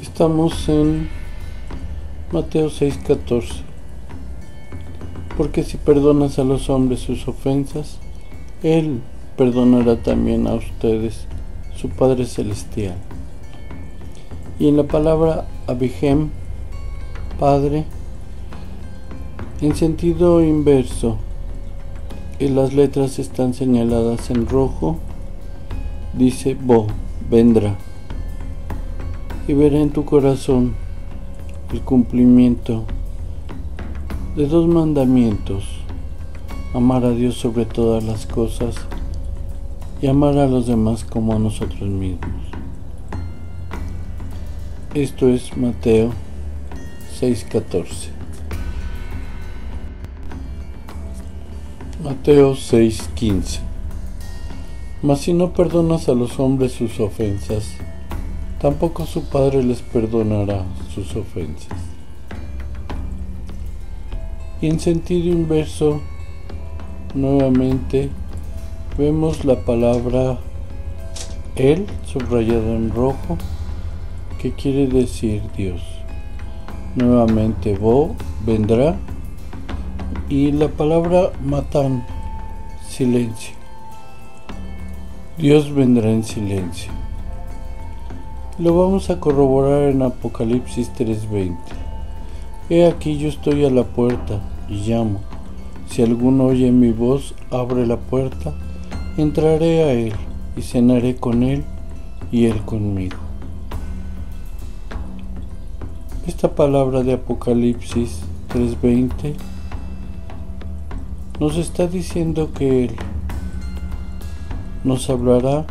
Estamos en Mateo 6:14. Porque si perdonas a los hombres sus ofensas, Él perdonará también a ustedes, su Padre Celestial. Y en la palabra Abihem, Padre, en sentido inverso, y las letras están señaladas en rojo, dice Bo, vendrá. Y verá en tu corazón el cumplimiento de dos mandamientos: amar a Dios sobre todas las cosas y amar a los demás como a nosotros mismos. Esto es Mateo 6:14. Mateo 6:15. Mas si no perdonas a los hombres sus ofensas, tampoco su Padre les perdonará sus ofensas. Y en sentido inverso, nuevamente vemos la palabra Él subrayado en rojo, que quiere decir Dios. Nuevamente Bo, vendrá, y la palabra Matán, silencio. Dios vendrá en silencio. Lo vamos a corroborar en Apocalipsis 3:20. He aquí yo estoy a la puerta y llamo. Si alguno oye mi voz, abre la puerta, entraré a él y cenaré con él y él conmigo. Esta palabra de Apocalipsis 3:20 nos está diciendo que Él nos hablará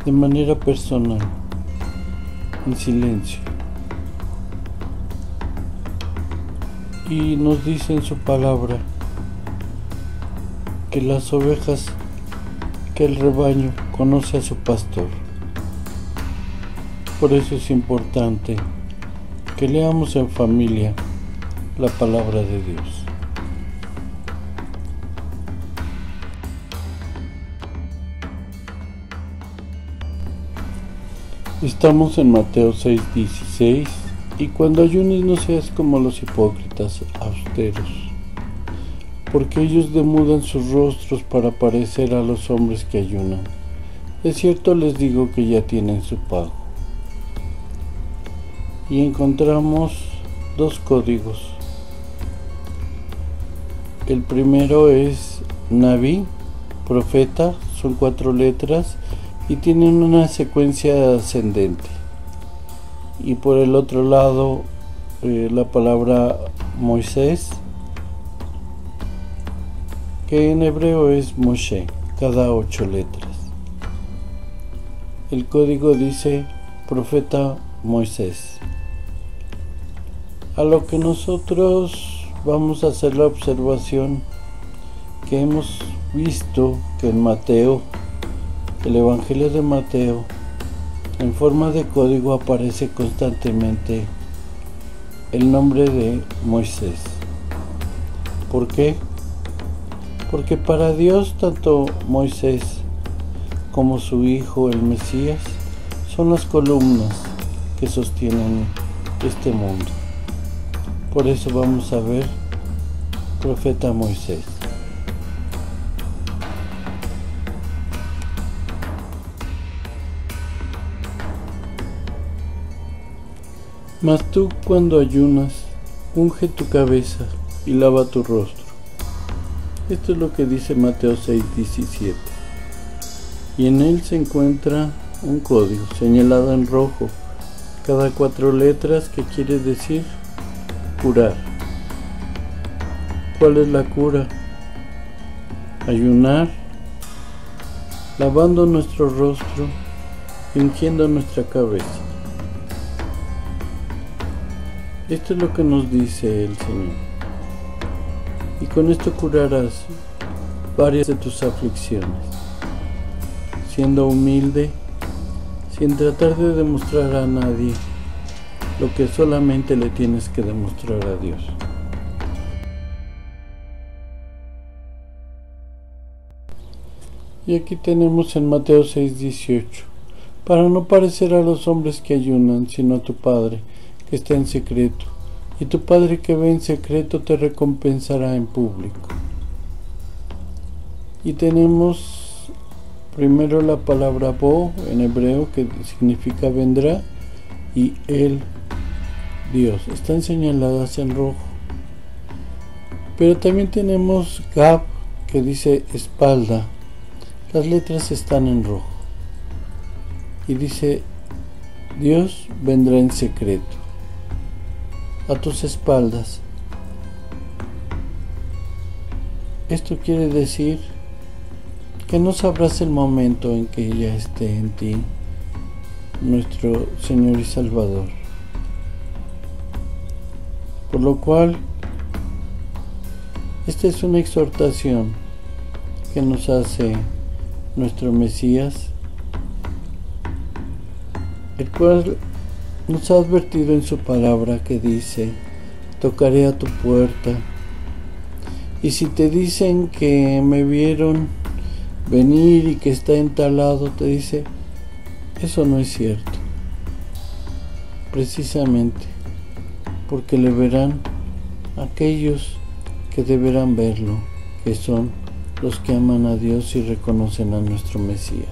de manera personal, en silencio. Y nos dice en su palabra que las ovejas, que el rebaño conoce a su pastor. Por eso es importante que leamos en familia la palabra de Dios. Estamos en Mateo 6:16. Y cuando ayunes no seas como los hipócritas, austeros, porque ellos demudan sus rostros para parecer a los hombres que ayunan. De cierto les digo que ya tienen su pago. Y encontramos dos códigos. El primero es Naví, profeta, son 4 letras y tienen una secuencia ascendente. Y por el otro lado la palabra Moisés, que en hebreo es Moshe, cada 8 letras. El código dice profeta Moisés. A lo que nosotros vamos a hacer la observación que hemos visto que en Mateo, el Evangelio de Mateo, en forma de código aparece constantemente el nombre de Moisés. ¿Por qué? Porque para Dios tanto Moisés como su hijo el Mesías son las columnas que sostienen este mundo. Por eso vamos a ver profeta Moisés. Mas tú, cuando ayunas, unge tu cabeza y lava tu rostro. Esto es lo que dice Mateo 6:17. Y en él se encuentra un código señalado en rojo, cada 4 letras, que quiere decir curar. ¿Cuál es la cura? Ayunar, lavando nuestro rostro y ungiendo nuestra cabeza. Esto es lo que nos dice el Señor. Y con esto curarás varias de tus aflicciones, siendo humilde, sin tratar de demostrar a nadie lo que solamente le tienes que demostrar a Dios. Y aquí tenemos en Mateo 6:18. para no parecer a los hombres que ayunan, sino a tu Padre que está en secreto, y tu Padre que ve en secreto te recompensará en público. Y tenemos primero la palabra bo en hebreo, que significa vendrá, y el Dios, están señaladas en rojo. Pero también tenemos gab, que dice espalda, las letras están en rojo, y dice Dios vendrá en secreto a tus espaldas. Esto quiere decir que no sabrás el momento en que ya esté en ti nuestro Señor y Salvador. Por lo cual, esta es una exhortación que nos hace nuestro Mesías, el cual nos ha advertido en su palabra que dice: tocaré a tu puerta, y si te dicen que me vieron venir y que está en tal lado, te dice, eso no es cierto, precisamente porque le verán aquellos que deberán verlo, que son los que aman a Dios y reconocen a nuestro Mesías.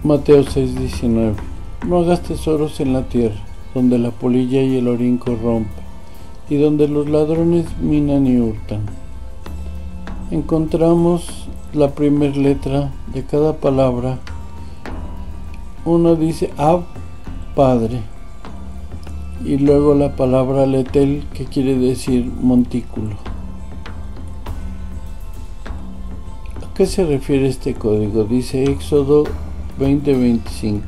Mateo 6:19. No hagas tesoros en la tierra, donde la polilla y el orín corrompen, y donde los ladrones minan y hurtan. Encontramos la primera letra de cada palabra. Uno dice Ab, Padre, y luego la palabra letel, que quiere decir montículo. ¿A qué se refiere este código? Dice Éxodo 20:25.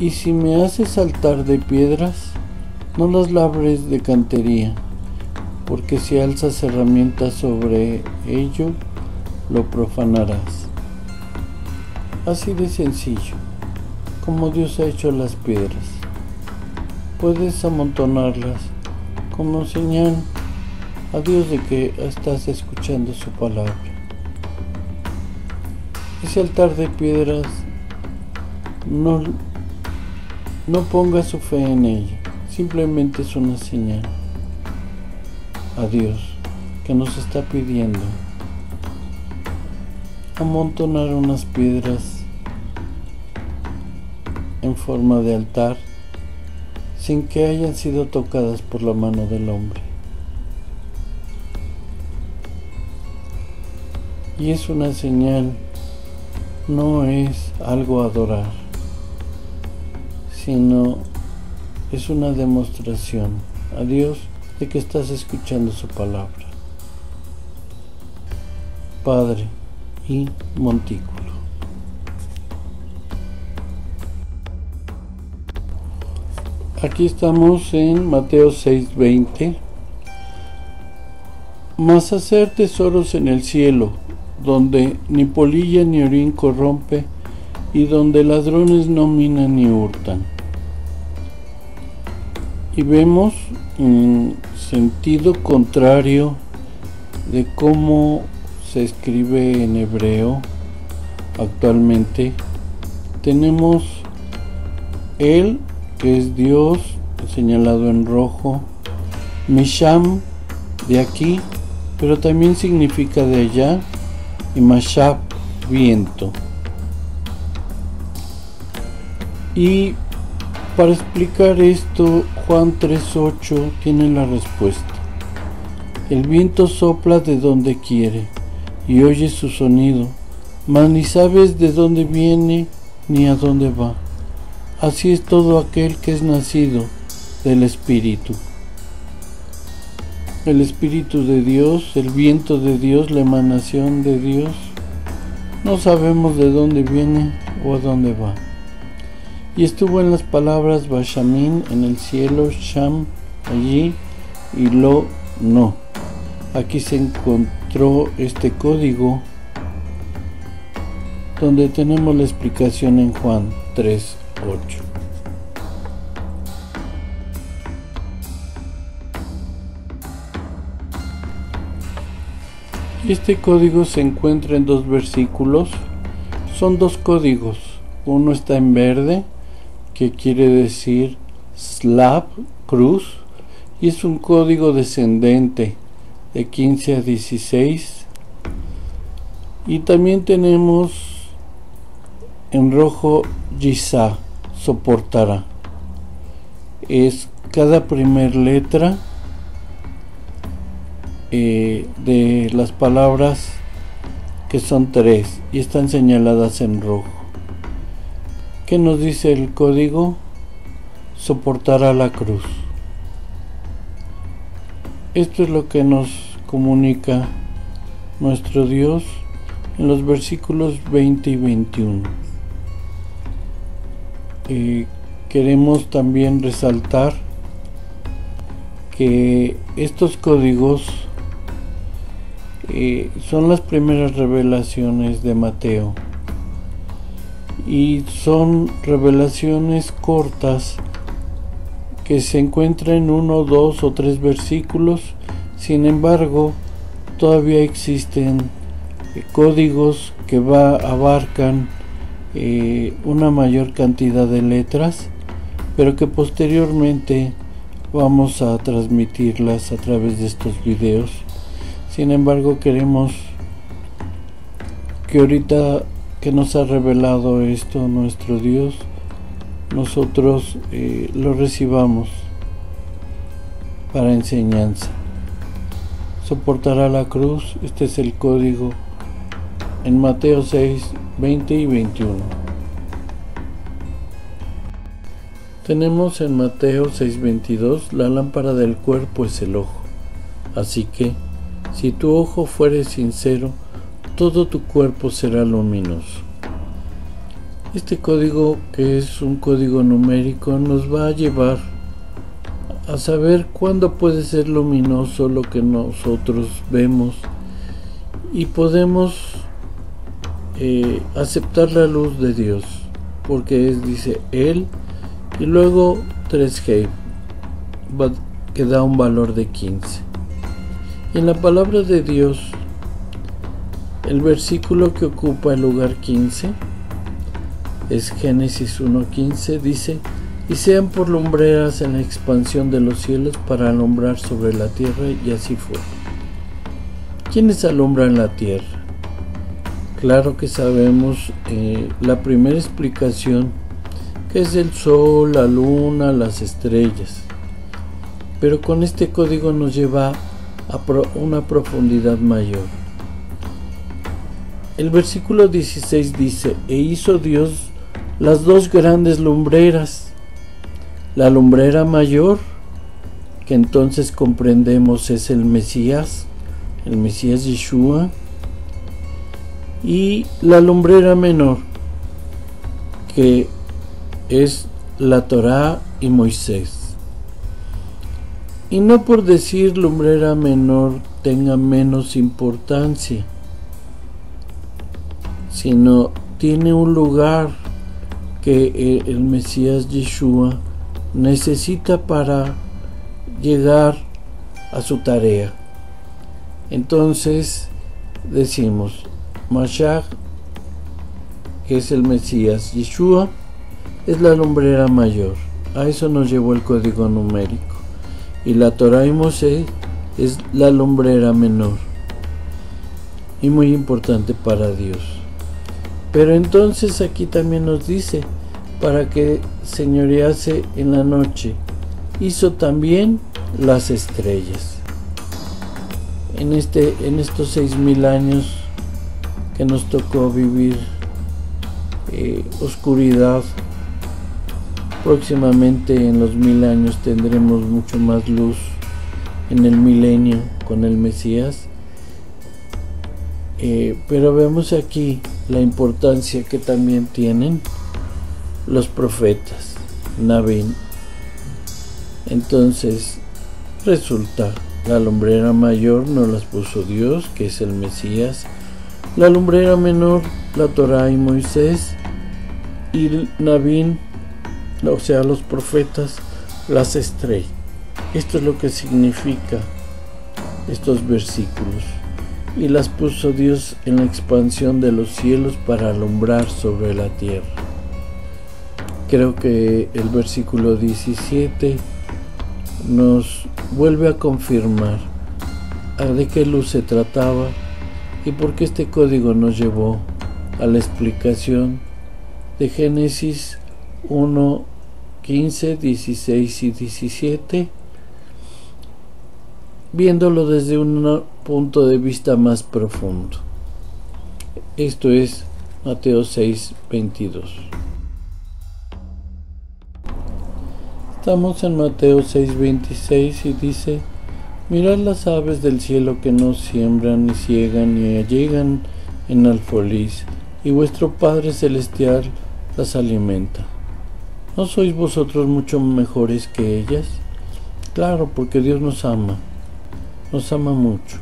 Y si me haces saltar de piedras, no las labres de cantería, porque si alzas herramientas sobre ello, lo profanarás. Así de sencillo, como Dios ha hecho las piedras. Puedes amontonarlas como señal a Dios de que estás escuchando su palabra. Ese altar de piedras, no ponga su fe en ella, simplemente es una señal a Dios que nos está pidiendo amontonar unas piedras en forma de altar sin que hayan sido tocadas por la mano del hombre. Y es una señal, no es algo a adorar, sino es una demostración a Dios de que estás escuchando su palabra. Padre y montículo. Aquí estamos en Mateo 6:20. Mas hacer tesoros en el cielo, donde ni polilla ni orín corrompe, y donde ladrones no minan ni hurtan. Y vemos en sentido contrario de cómo se escribe en hebreo actualmente. Tenemos Él, que es Dios, señalado en rojo, Misham, de aquí, pero también significa de allá, y Mashab, viento. Y para explicar esto, Juan 3:8 tiene la respuesta. El viento sopla de donde quiere y oyes su sonido, mas ni sabes de dónde viene ni a dónde va. Así es todo aquel que es nacido del Espíritu. El Espíritu de Dios, el viento de Dios, la emanación de Dios, no sabemos de dónde viene o a dónde va. Y estuvo en las palabras Bashamín, en el cielo, Sham, allí, y Lo, no. Aquí se encontró este código donde tenemos la explicación en Juan 3:8. Y este código se encuentra en 2 versículos. Son 2 códigos. Uno está en verde, que quiere decir slab, cruz, y es un código descendente de 15 a 16. Y también tenemos en rojo Yisa, soportará. Es cada primer letra de las palabras, que son 3 y están señaladas en rojo. ¿Qué nos dice el código? Soportará la cruz. Esto es lo que nos comunica nuestro Dios en los versículos 20 y 21. Queremos también resaltar que estos códigos son las primeras revelaciones de Mateo, y son revelaciones cortas que se encuentran en 1, 2 o 3 versículos. Sin embargo, todavía existen códigos que abarcan una mayor cantidad de letras, pero que posteriormente vamos a transmitirlas a través de estos videos. Sin embargo, queremos que ahorita que nos ha revelado esto nuestro Dios, nosotros lo recibamos para enseñanza. Soportará la cruz. Este es el código en Mateo 6, 20 y 21. Tenemos en Mateo 6:22: la lámpara del cuerpo es el ojo. Así que, si tu ojo fuere sincero, todo tu cuerpo será luminoso. Este código, que es un código numérico, nos va a llevar a saber cuándo puede ser luminoso lo que nosotros vemos, y podemos aceptar la luz de Dios, porque dice Él, y luego 3G, que da un valor de 15. Y en la palabra de Dios, el versículo que ocupa el lugar 15 es Génesis 1:15. Dice: y sean por lumbreras en la expansión de los cielos para alumbrar sobre la tierra. Y así fue. ¿Quiénes alumbran la tierra? Claro que sabemos la primera explicación, que es el sol, la luna, las estrellas. Pero con este código nos lleva a una profundidad mayor. El versículo 16 dice: e hizo Dios las 2 grandes lumbreras, la lumbrera mayor, que entonces comprendemos es el Mesías Yeshua, y la lumbrera menor, que es la Torá y Moisés. Y no por decir lumbrera menor tenga menos importancia, sino tiene un lugar que el Mesías Yeshua necesita para llegar a su tarea. Entonces decimos Mashiach, que es el Mesías Yeshua, es la lumbrera mayor. A eso nos llevó el código numérico. Y la Torá y Moisés es la lumbrera menor, y muy importante para Dios. Pero entonces aquí también nos dice: para que señorease en la noche, hizo también las estrellas. En estos 6000 años que nos tocó vivir oscuridad, próximamente en los 1000 años tendremos mucho más luz en el milenio con el Mesías. Pero vemos aquí la importancia que también tienen los profetas, Nabín. Entonces resulta, la lumbrera mayor nos las puso Dios, que es el Mesías; la lumbrera menor, la Torá y Moisés; y Nabín, o sea, los profetas, las estrellas. Esto es lo que significa estos versículos. y las puso Dios en la expansión de los cielos para alumbrar sobre la tierra. Creo que el versículo 17 nos vuelve a confirmar de qué luz se trataba y por qué este código nos llevó a la explicación de Génesis 1, 15, 16 y 17, viéndolo desde un punto de vista más profundo. Esto es Mateo 6, 22. Estamos en Mateo 6, 26 y dice: mirad las aves del cielo que no siembran, ni ciegan, ni allegan en alfolís, y vuestro Padre Celestial las alimenta. ¿No sois vosotros mucho mejores que ellas? Claro, porque Dios nos ama mucho.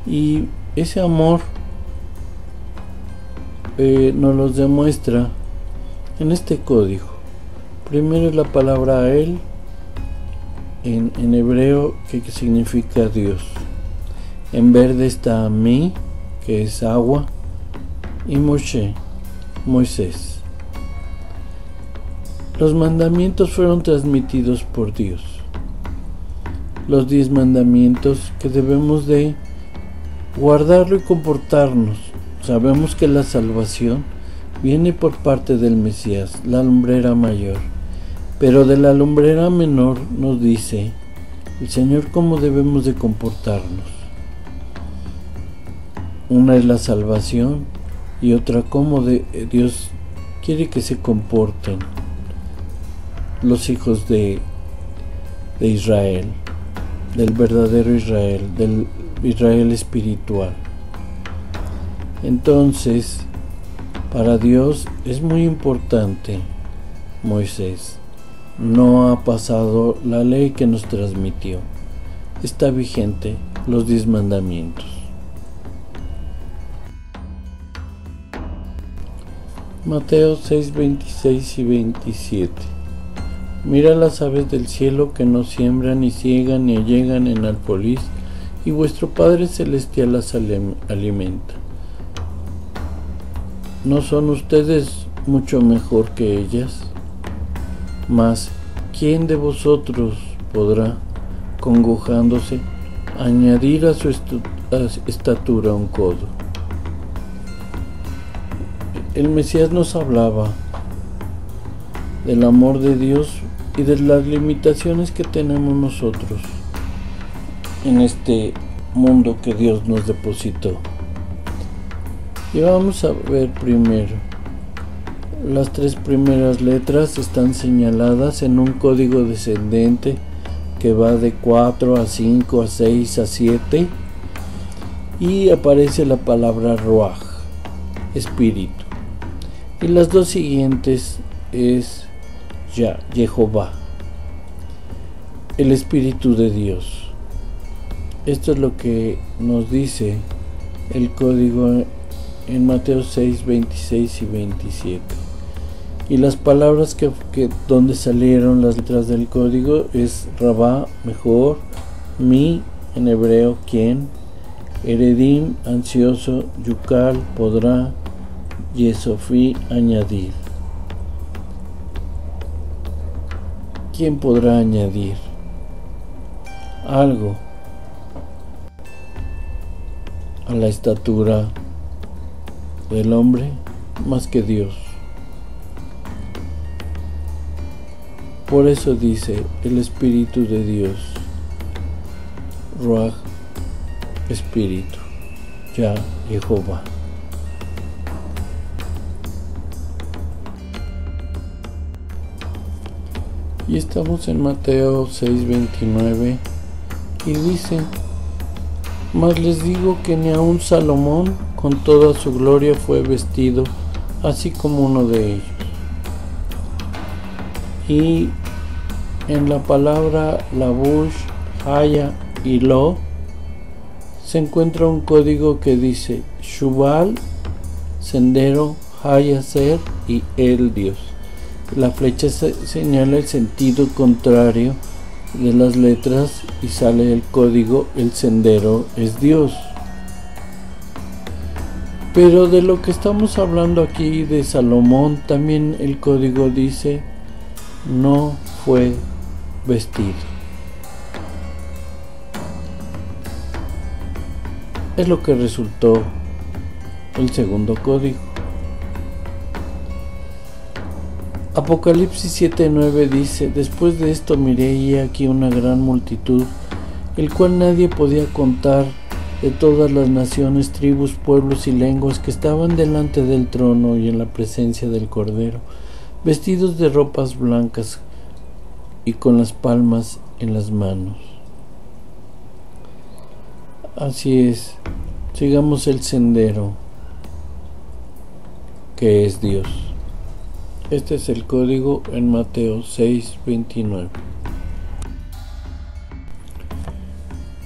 Y ese amor nos los demuestra en este código. Primero es la palabra a Él, en hebreo, que significa Dios. En verde está mí, que es agua, y Moshe, Moisés. Los mandamientos fueron transmitidos por Dios. Los 10 mandamientos que debemos de guardarlo y comportarnos. Sabemos que la salvación viene por parte del Mesías, la lumbrera mayor. Pero de la lumbrera menor nos dice el Señor cómo debemos de comportarnos. Una es la salvación y otra cómo Dios quiere que se comporten los hijos de Israel, del verdadero Israel, del Israel espiritual. Entonces, para Dios es muy importante Moisés. No ha pasado la ley que nos transmitió. Está vigente los 10 mandamientos. Mateo 6, 26 y 27. Mira las aves del cielo que no siembran, ni ciegan, ni allegan en alfolís, y vuestro Padre Celestial las alimenta. ¿No son ustedes mucho mejor que ellas? Mas, ¿quién de vosotros podrá, congojándose, añadir a su estatura un codo? El Mesías nos hablaba del amor de Dios y de las limitaciones que tenemos nosotros en este mundo que Dios nos depositó. Y vamos a ver primero. Las 3 primeras letras están señaladas en un código descendente que va de 4 a 5 a 6 a 7 y aparece la palabra Ruach, espíritu. Y las 2 siguientes es Jehová, el Espíritu de Dios. Esto es lo que nos dice el código en Mateo 6, 26 y 27. Y las palabras que donde salieron las letras del código es Rabá, mejor, mi, en hebreo, quien, Eredim, ansioso, Yukal, podrá, Yesofí, añadir. ¿Quién podrá añadir algo a la estatura del hombre más que Dios? Por eso dice el Espíritu de Dios, Ruach, Espíritu, Jehová. Y estamos en Mateo 6:29 y dice: mas les digo que ni aun Salomón con toda su gloria fue vestido así como uno de ellos. Y en la palabra Labush, Haya y Lo se encuentra un código que dice Shubal, sendero, Haya, ser, y el Dios. La flecha señala el sentido contrario de las letras y sale el código, el sendero es Dios. Pero de lo que estamos hablando aquí de Salomón, también el código dice, no fue vestido. Es lo que resultó el segundo código. Apocalipsis 7:9 dice, después de esto miré y aquí una gran multitud, el cual nadie podía contar, de todas las naciones, tribus, pueblos y lenguas que estaban delante del trono y en la presencia del Cordero, vestidos de ropas blancas y con las palmas en las manos. Así es, sigamos el sendero que es Dios. Este es el código en Mateo 6:29.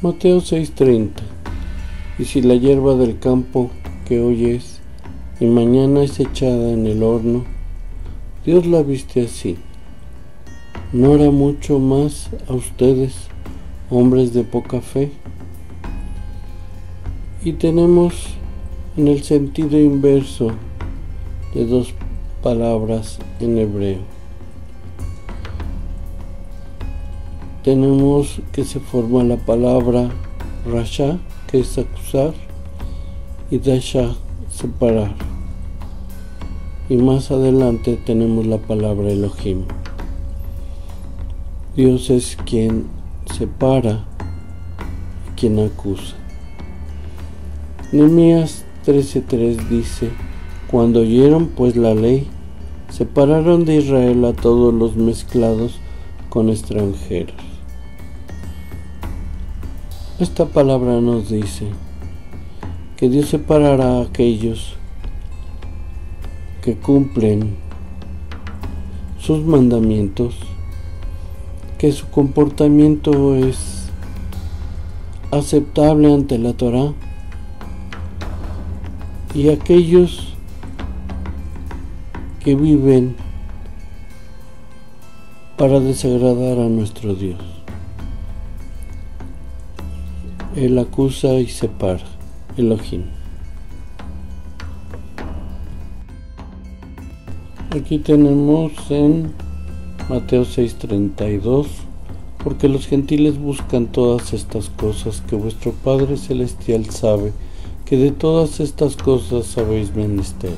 Mateo 6:30. Y si la hierba del campo que hoy es y mañana es echada en el horno, Dios la viste así, ¿no hará mucho más a ustedes, hombres de poca fe? Y tenemos en el sentido inverso de dos palabras en hebreo. Tenemos que se forma la palabra rasha, que es acusar, y dasha, separar. Y más adelante tenemos la palabra Elohim. Dios es quien separa y quien acusa. Nehemías 13:3 dice, cuando oyeron pues la ley, separaron de Israel a todos los mezclados con extranjeros. Esta palabra nos dice que Dios separará a aquellos que cumplen sus mandamientos, que su comportamiento es aceptable ante la Torá, y aquellos que viven para desagradar a nuestro Dios. Él acusa y separa, Elohim. Aquí tenemos en Mateo 6:32, porque los gentiles buscan todas estas cosas que vuestro Padre Celestial sabe, que de todas estas cosas habéis menester.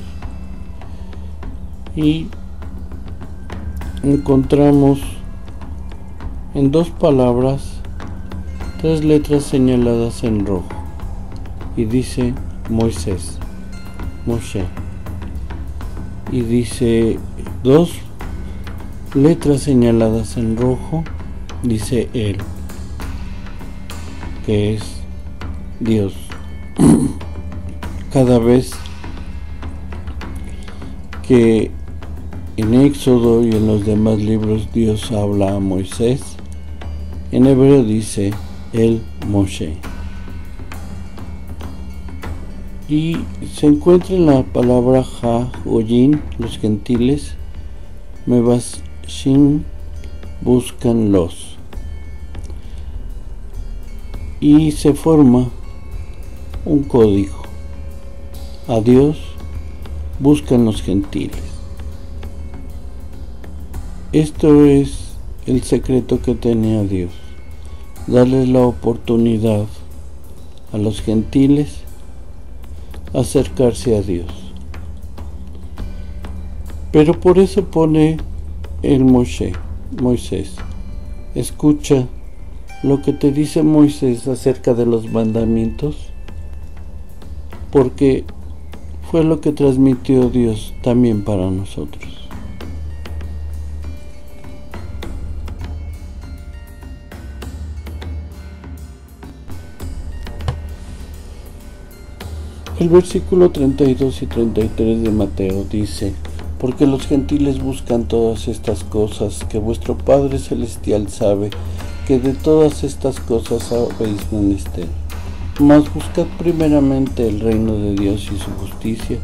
Y encontramos en dos palabras tres letras señaladas en rojo, y dice Moisés, Moshe, y dice dos letras señaladas en rojo, dice él, que es Dios. Cada vez que en Éxodo y en los demás libros Dios habla a Moisés, en hebreo dice el Moshe. Y se encuentra en la palabra Ha o Yin, los gentiles, Mevashim, buscan los. Y se forma un código. A Dios buscan los gentiles. Esto es el secreto que tenía Dios, darles la oportunidad a los gentiles acercarse a Dios. Pero por eso pone el Moisés. Escucha lo que te dice Moisés acerca de los mandamientos, porque fue lo que transmitió Dios también para nosotros. El versículo 32 y 33 de Mateo dice, porque los gentiles buscan todas estas cosas que vuestro Padre Celestial sabe, que de todas estas cosas habéis menester. Mas buscad primeramente el reino de Dios y su justicia,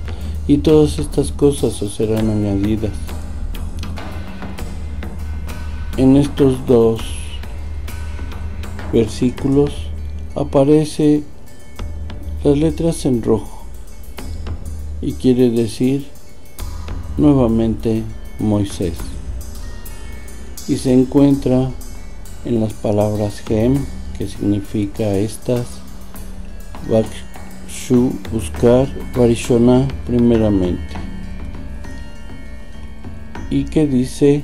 y todas estas cosas os serán añadidas. En estos dos versículos aparece las letras en rojo, y quiere decir nuevamente Moisés, y se encuentra en las palabras Gem, que significa estas, Bakshu, buscar, Varishona, primeramente, y que dice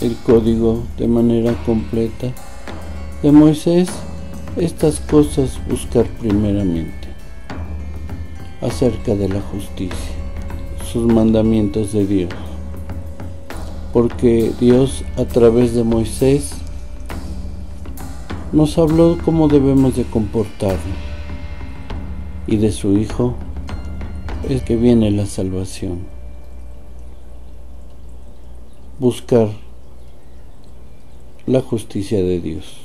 el código de manera completa de Moisés: estas cosas buscar primeramente, acerca de la justicia, sus mandamientos de Dios, porque Dios a través de Moisés nos habló cómo debemos de comportarnos, y de su Hijo es que viene la salvación. Buscar la justicia de Dios.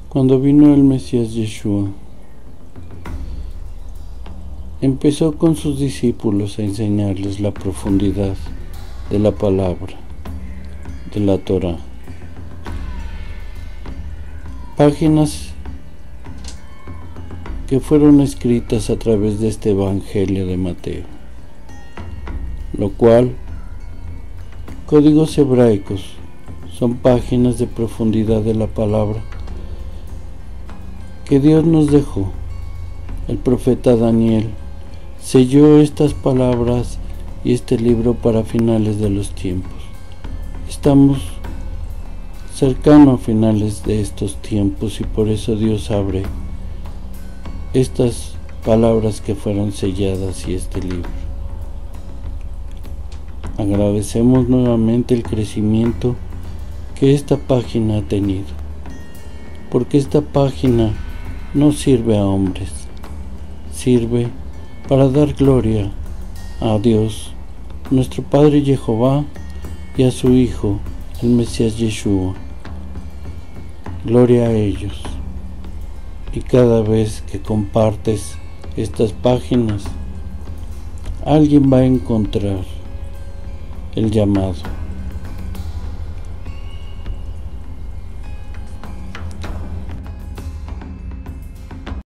Cuando vino el Mesías Yeshua, empezó con sus discípulos a enseñarles la profundidad de la palabra, de la Torá. Páginas que fueron escritas a través de este Evangelio de Mateo, lo cual, códigos hebraicos, son páginas de profundidad de la palabra que Dios nos dejó. El profeta Daniel selló estas palabras y este libro para finales de los tiempos. Estamos cercanos a finales de estos tiempos, y por eso Dios abre estas palabras que fueron selladas y este libro. Agradecemos nuevamente el crecimiento que esta página ha tenido, porque esta página no sirve a hombres, sirve para dar gloria a Dios, nuestro Padre Jehová, y a su Hijo, el Mesías Yeshua. Gloria a ellos. Y cada vez que compartes estas páginas, alguien va a encontrar el llamado.